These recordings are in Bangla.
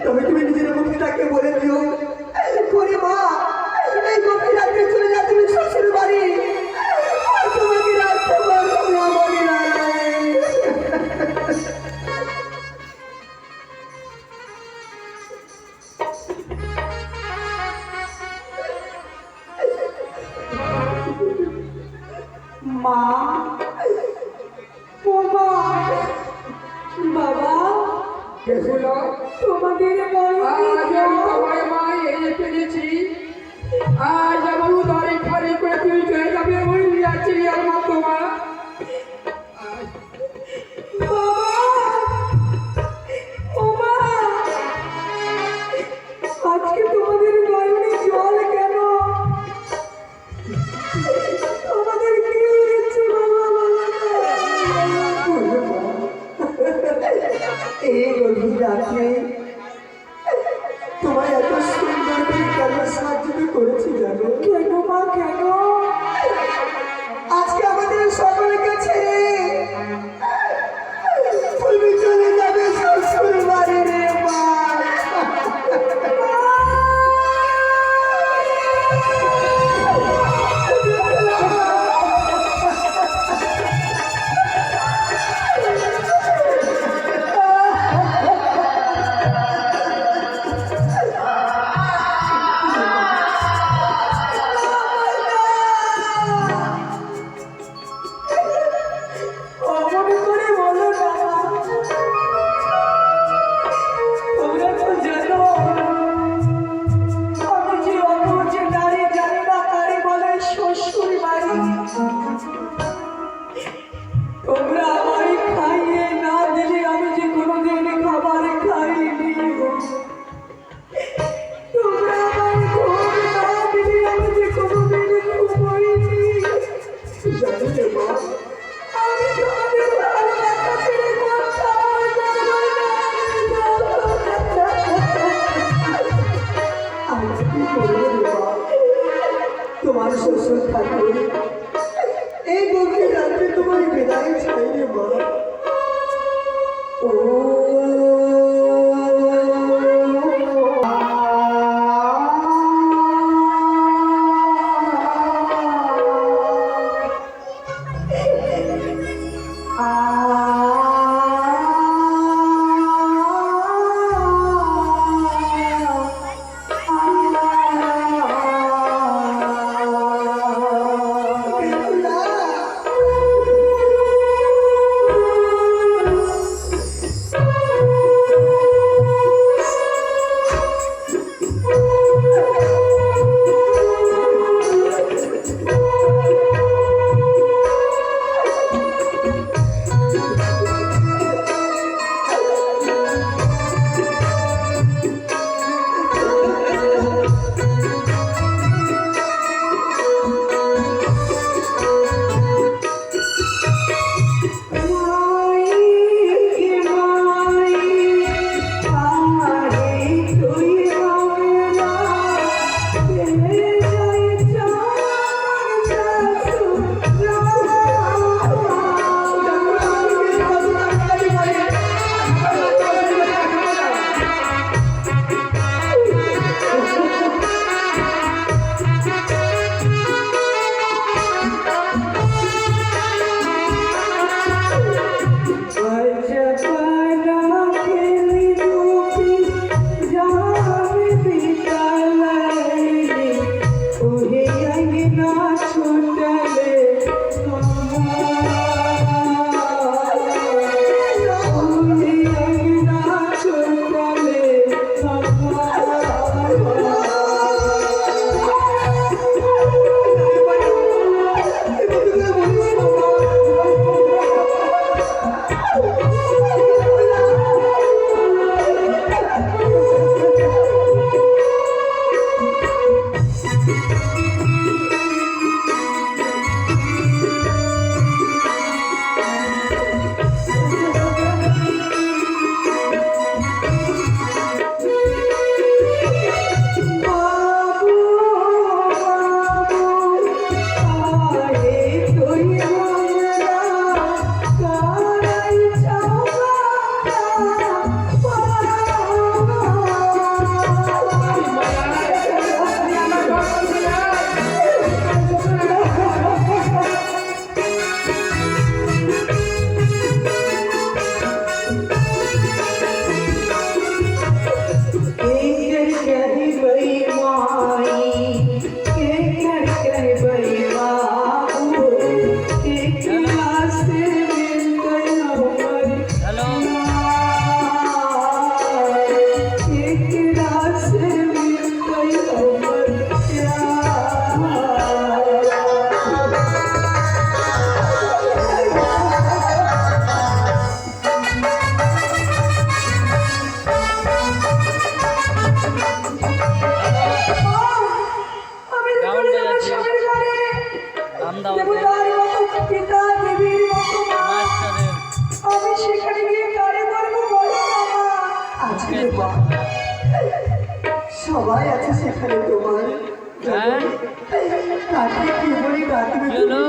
তবে তুমি নিজের মুখে তাকে বলে দিও করে মা এই গভীর রাতে চলে যা তুমি শ্বশুর বাড়ি আর তোমাকে রাখতে পারবো না মনে নাই। মা ও মা বাবা তোমাদের আজ আমার উদারে খালি করে তুই চলে যাবে ওই চিড়িয়ার মতো মা। আজকে তোমাদের গরমে জল কেন তোমাদের কি হয়েছে বাবা? এই গভীর রাতে তোমায় এত সুন্দর করে কেন সাহায্য করেছি জানো? কেন মা কেন? আজকে আমাদের মা, সবাই আছে সেখানে তোমার। হ্যাঁ? কাকে কি বলি কাটবে কি হলো?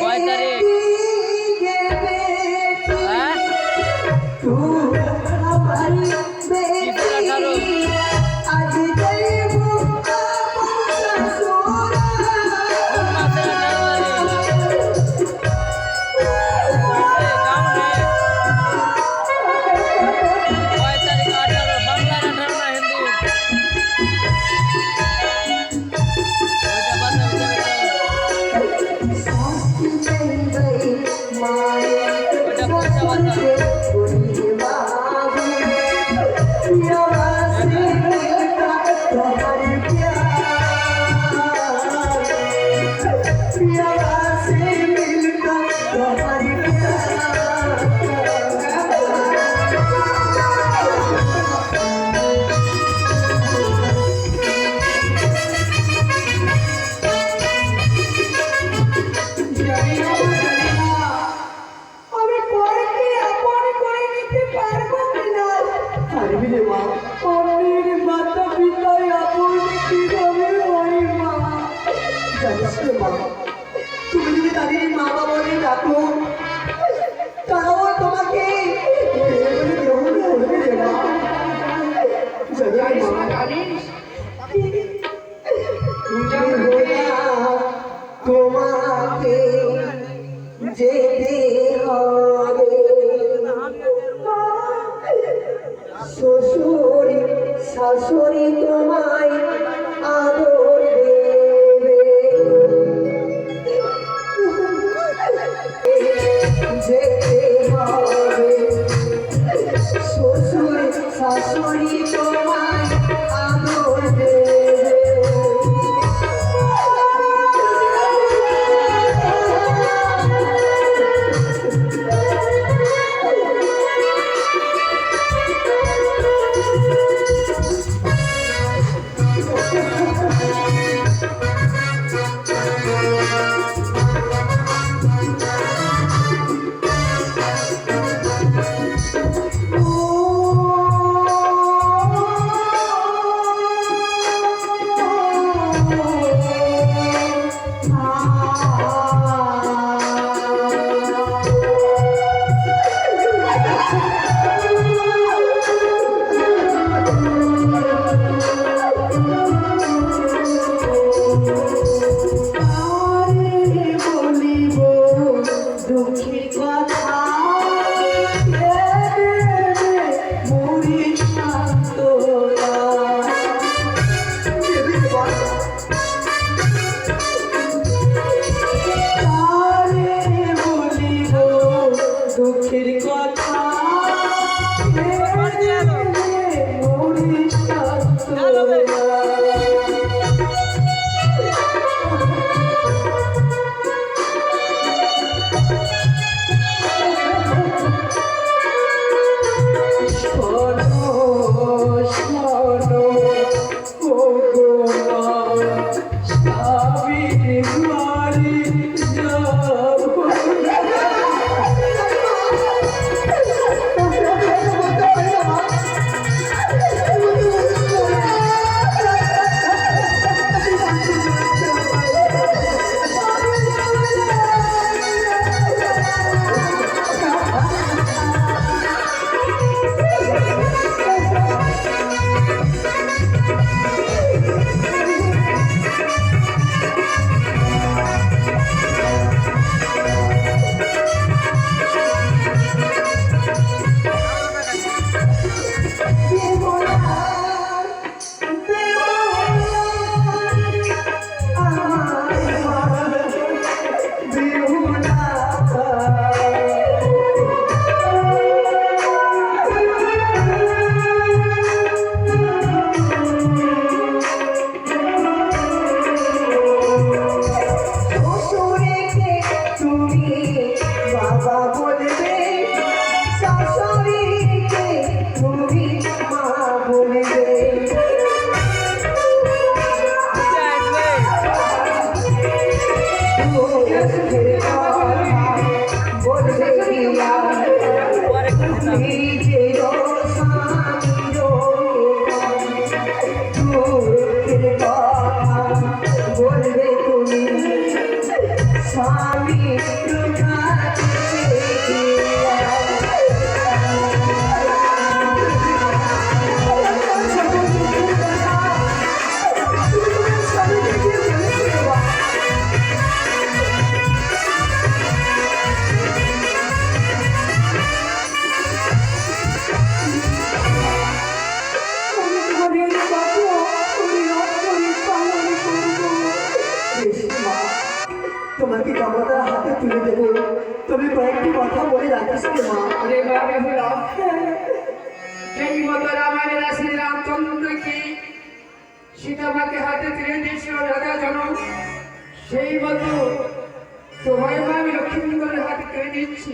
কয় তারিখ? হ্যাঁ? চিত্রা 18 কোন মাসের 18 তারিখ? বাংলার 18 না হিন্দি? ওইটা বাতাবে যাবে ওইটা পয়সা বাতাবে আমি পরেকে আপন করে নিতে পারবো কিনা? পারবি রে মা, অন্যের মাতা পিতায় আপন কিভাবে হয় মা? জানিস রে মা, তুমি যদি তাদের মা বাবাকে ডাকো, তারাও তোমাকে গ্রহণ করবে রে মা। জানিস মা, তোমাকে যেতে হবে। শ্বশুর শাশুড়ি তোমায় আদর দেবে, যেতে হবে। শ্বশুর শাশুড়ি তোমায় আদর দেবে। কথা বলে রাখিস রে মা। আরে বাবা হলো সেই মতো রামায়ণের শ্রী রামচন্দ্রকে সীতামাকে হাতে তুলে দিয়েছিল রাজা জনক, সেই মতো তোমায় আমি লক্ষ্মীন্দরের হাতে তুলে দিচ্ছি।